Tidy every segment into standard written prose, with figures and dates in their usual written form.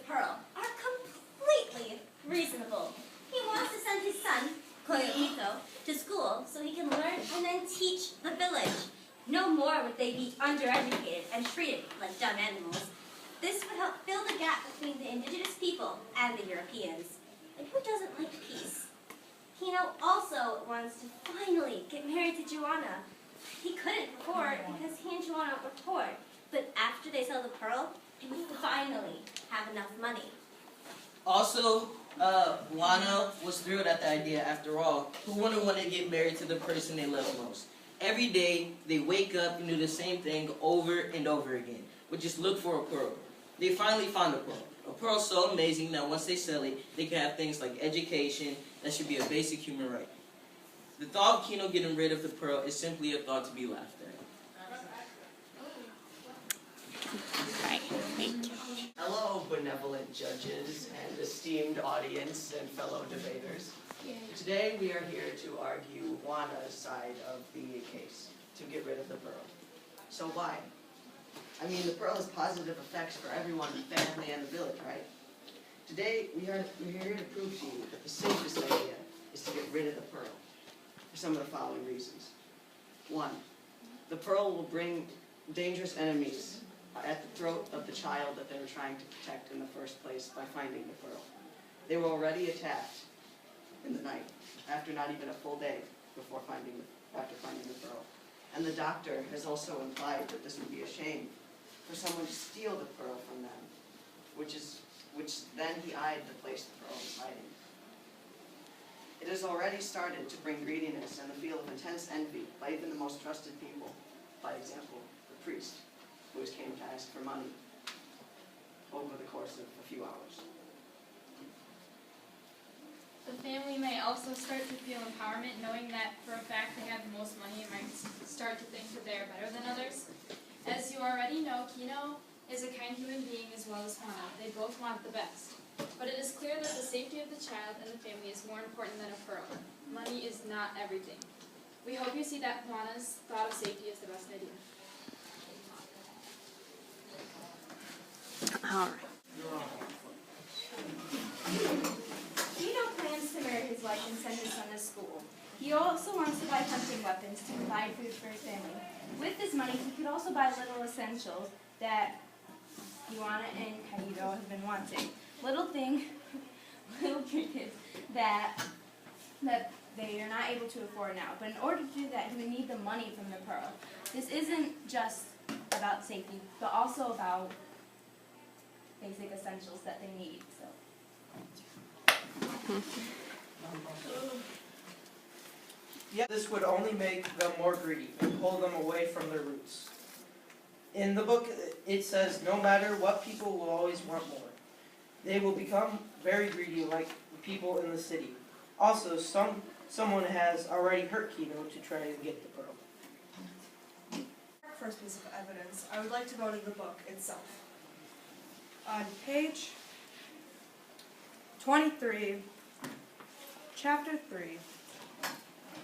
Pearl are completely reasonable. He wants to send his son, Koyohito, to school so he can learn and then teach the village. No more would they be undereducated and treated like dumb animals. This would help fill the gap between the indigenous people and the Europeans. And who doesn't like peace? Hino also wants to finally get married to Joanna. He couldn't before because he and Joanna were poor. But after they sell the pearl, they would finally have enough money. Also, Lana was thrilled at the idea. After all, who wouldn't want to get married to the person they love most? Every day, they wake up and do the same thing over and over again, which is look for a pearl. They finally found a pearl. A pearl so amazing that once they sell it, they can have things like education. That should be a basic human right. The thought of Kino getting rid of the pearl is simply a thought to be laughed at. Right, thank you. Hello, benevolent judges and esteemed audience and fellow debaters. Today we are here to argue Juana's side of the case, to get rid of the pearl. So why? I mean, the pearl has positive effects for everyone in the family and the village, right? Today we're here to prove to you that the safest idea is to get rid of the pearl for some of the following reasons. 1. The pearl will bring dangerous enemies at the throat of the child that they were trying to protect in the first place by finding the pearl. They were already attacked in the night, after not even a full day after finding the pearl. And the doctor has also implied that this would be a shame for someone to steal the pearl from them, which then he eyed the place the pearl was hiding. It has already started to bring greediness and the feel of intense envy by even the most trusted people, by example, the priest, who came to ask for money over the course of a few hours. The family may also start to feel empowerment, knowing that for a fact they have the most money and might start to think that they are better than others. As you already know, Kino is a kind human being as well as Juana. They both want the best. But it is clear that the safety of the child and the family is more important than a pearl. Money is not everything. We hope you see that Juana's thought of safety is the best idea. All right. Kino plans to marry his wife and send his son to school. He also wants to buy hunting weapons to provide food for his family. With this money, he could also buy little essentials that Joanna and Kaito have been wanting. Little trinkets that they are not able to afford now. But in order to do that, he would need the money from the pearl. This isn't just about safety, but also about basic essentials that they need. Yeah, this would only make them more greedy and pull them away from their roots. In the book, it says, no matter what, people will always want more. They will become very greedy like the people in the city. Also, someone has already hurt Kino to try to get the pearl. First piece of evidence, I would like to go to the book itself. On page 23, chapter 3,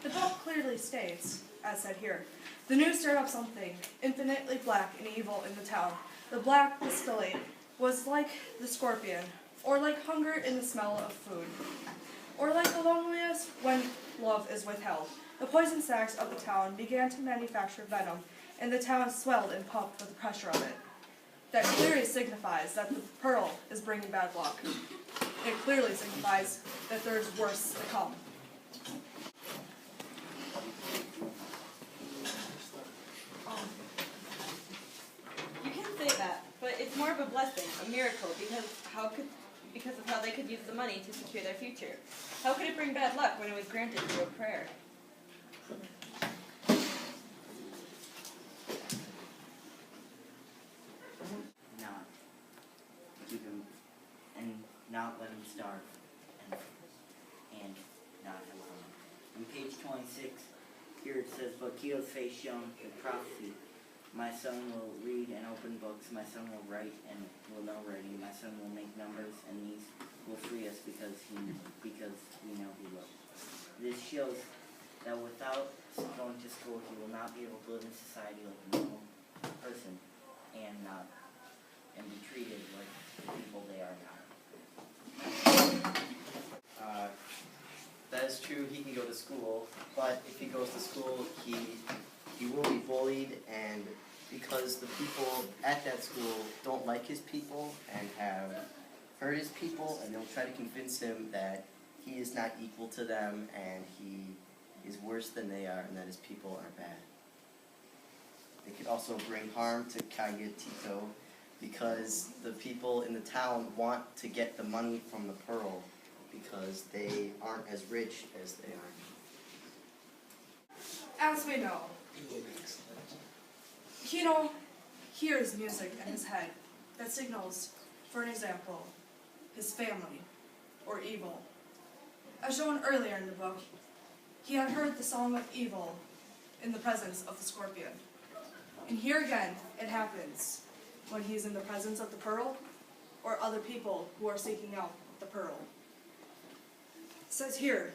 the book clearly states, as said here, the news stirred up something infinitely black and evil in the town. The black distillate was like the scorpion, or like hunger in the smell of food, or like the loneliness when love is withheld. The poison sacks of the town began to manufacture venom, and the town swelled and pumped with the pressure of it. That clearly signifies that the pearl is bringing bad luck. It clearly signifies that there's worse to come. You can say that, but it's more of a blessing, a miracle, because of how they could use the money to secure their future. How could it bring bad luck when it was granted through a prayer? Not keep him and not let him starve and not allow him. On page 26, here it says, but Kyo's face shone with prophecy. My son will read and open books. My son will write and will know writing. My son will make numbers, and these will free us because we know he will. This shows that without going to school, he will not be able to live in society like a normal person and be treated like the people they are now. school, but if he goes to school, he will be bullied, and because the people at that school don't like his people and have hurt his people, and they'll try to convince him that he is not equal to them and he is worse than they are and that his people are bad. They could also bring harm to Cayo Tito because the people in the town want to get the money from the pearl because they aren't as rich as they are. As we know, Kino hears music in his head that signals, for an example, his family or evil. As shown earlier in the book, he had heard the song of evil in the presence of the scorpion. And here again, it happens when he's in the presence of the pearl or other people who are seeking out the pearl. It says here,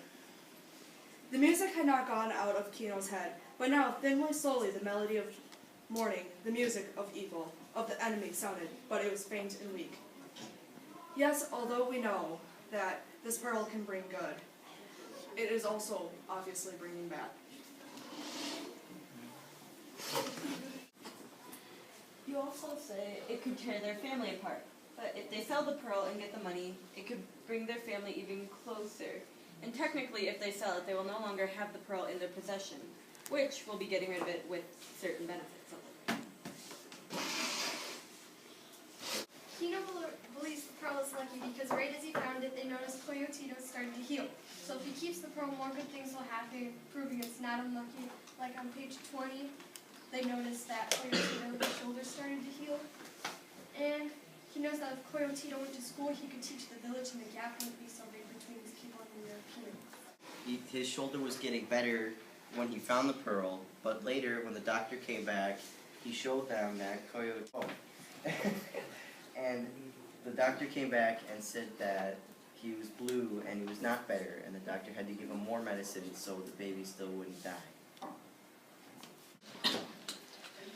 the music had not gone out of Kino's head, but now thinly, slowly, the melody of morning, the music of evil, of the enemy sounded, but it was faint and weak. Yes, although we know that this pearl can bring good, it is also obviously bringing bad. You also say it could tear their family apart, but if they sell the pearl and get the money, it could bring their family even closer. And technically, if they sell it, they will no longer have the pearl in their possession, which will be getting rid of it with certain benefits. Kino believes the pearl is lucky because right as he found it, they noticed Cayo Tito started to heal. So if he keeps the pearl, more good things will happen, proving it's not unlucky. Like on page 20, they noticed that Cayo Tito's shoulder started to heal. And he knows that if Cayo Tito went to school, he could teach the village and the gap wouldn't be so big between these people and the Europeans. His shoulder was getting better when he found the pearl, but later when the doctor came back, he showed them that Cayo and the doctor came back and said that he was blue and he was not better, and the doctor had to give him more medicine so the baby still wouldn't die.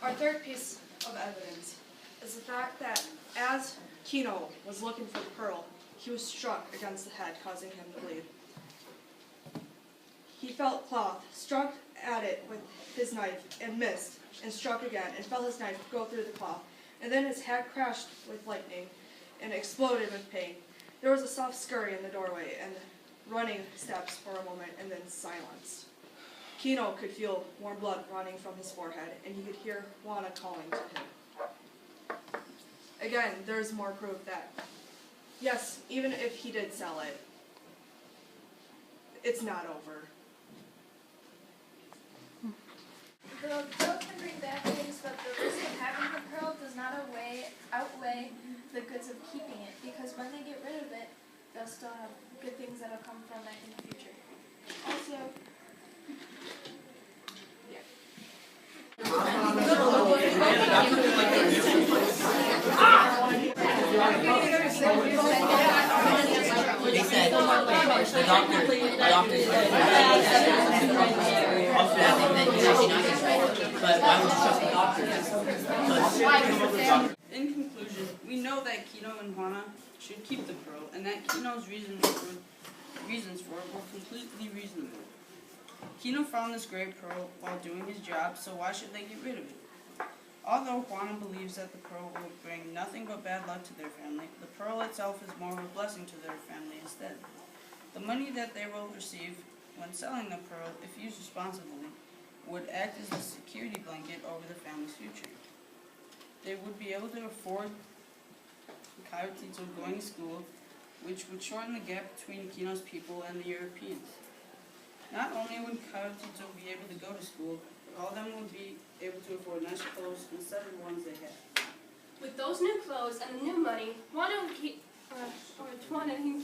Our third piece of evidence is the fact that as Kino was looking for the pearl, he was struck against the head, causing him to bleed. He felt cloth, struck at it with his knife, and missed, and struck again, and felt his knife go through the cloth. And then his hat crashed with lightning, and exploded with pain. There was a soft scurry in the doorway, and running steps for a moment, and then silence. Kino could feel warm blood running from his forehead, and he could hear Juana calling to him. Again, there's more proof that, yes, even if he did sell it, it's not over. The pearl can bring bad things, but the risk of having the pearl does not outweigh the goods of keeping it, because when they get rid of it, they'll still have good things that'll come from it in the future. Also, They said, the doctor said that he's actually not going to, but why would you trust the doctor? In conclusion, we know that Kino and Juana should keep the pearl, and that Kino's reasons for it were completely reasonable. Kino found this great pearl while doing his job, so why should they get rid of it? Although Juana believes that the pearl will bring nothing but bad luck to their family, the pearl itself is more of a blessing to their family instead. The money that they will receive when selling the pearl, if used responsibly, would act as a security blanket over the family's future. They would be able to afford Cayo Tito going to school, which would shorten the gap between Kino's people and the Europeans. Not only would Cayo Tito be able to go to school, but all of them would be able to afford nice clothes instead of the ones they had. with those new clothes and the new money, Juana and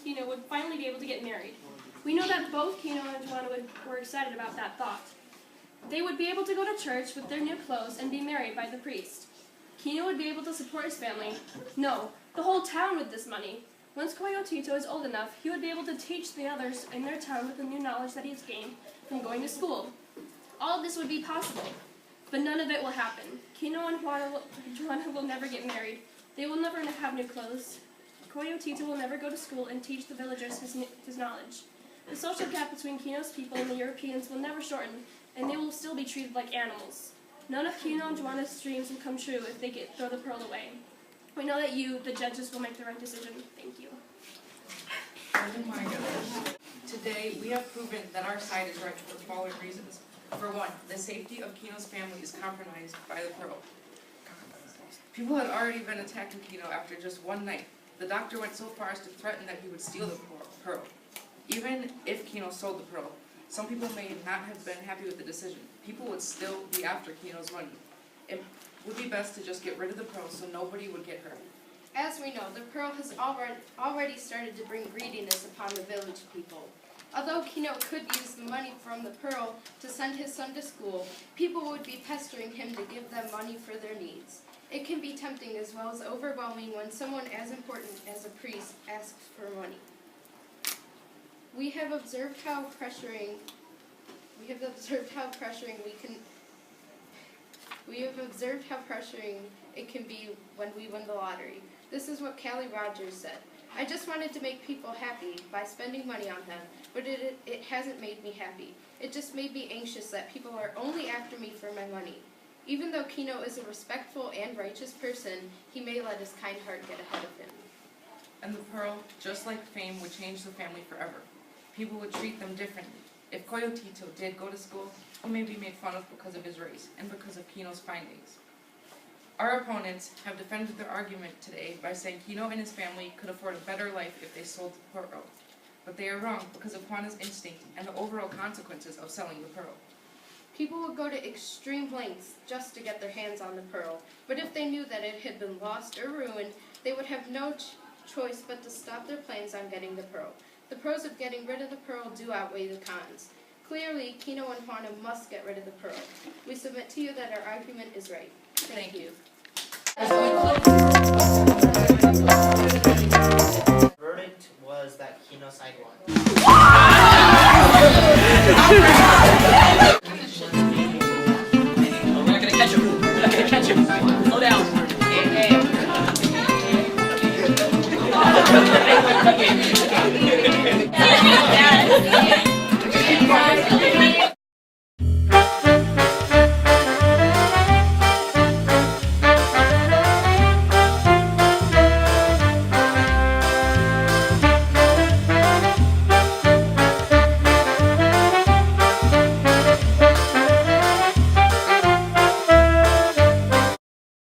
Kino would finally be able to get married. We know that both Kino and Juana were excited about that thought. They would be able to go to church with their new clothes and be married by the priest. Kino would be able to support his family. No, the whole town with this money. Once Cayo Tito is old enough, he would be able to teach the others in their town with the new knowledge that he has gained from going to school. All of this would be possible, but none of it will happen. Kino and Juana will never get married. They will never have new clothes. Cayo Tito will never go to school and teach the villagers his knowledge. The social gap between Kino's people and the Europeans will never shorten, and they will still be treated like animals. None of Kino and Juana's dreams will come true if they throw the pearl away. We know that you, the judges, will make the right decision. Thank you. Oh my goodness. Today, we have proven that our side is right for the following reasons. For one, the safety of Kino's family is compromised by the pearl. People had already been attacking Kino after just one night. The doctor went so far as to threaten that he would steal the pearl. Even if Kino sold the pearl, some people may not have been happy with the decision. People would still be after Kino's money. It would be best to just get rid of the pearl so nobody would get hurt. As we know, the pearl has already started to bring greediness upon the village people. Although Kino could use the money from the pearl to send his son to school, people would be pestering him to give them money for their needs. It can be tempting as well as overwhelming when someone as important as a priest asks for money. We have observed how pressuring it can be when we win the lottery. This is what Callie Rogers said. I just wanted to make people happy by spending money on them, but it hasn't made me happy. It just made me anxious that people are only after me for my money. Even though Kino is a respectful and righteous person, he may let his kind heart get ahead of him. And the pearl, just like fame, would change the family forever. People would treat them differently. If Coyotito did go to school, he may be made fun of because of his race and because of Kino's findings. Our opponents have defended their argument today by saying Kino and his family could afford a better life if they sold the pearl. But they are wrong because of Juana's instinct and the overall consequences of selling the pearl. People would go to extreme lengths just to get their hands on the pearl, but if they knew that it had been lost or ruined, they would have no choice but to stop their plans on getting the pearl. The pros of getting rid of the pearl do outweigh the cons. Clearly, Kino and Juana must get rid of the pearl. We submit to you that our argument is right. Thank you. Verdict was that Kino side won. We're not gonna catch him. We're not gonna catch him. Slow down. Hey, hey.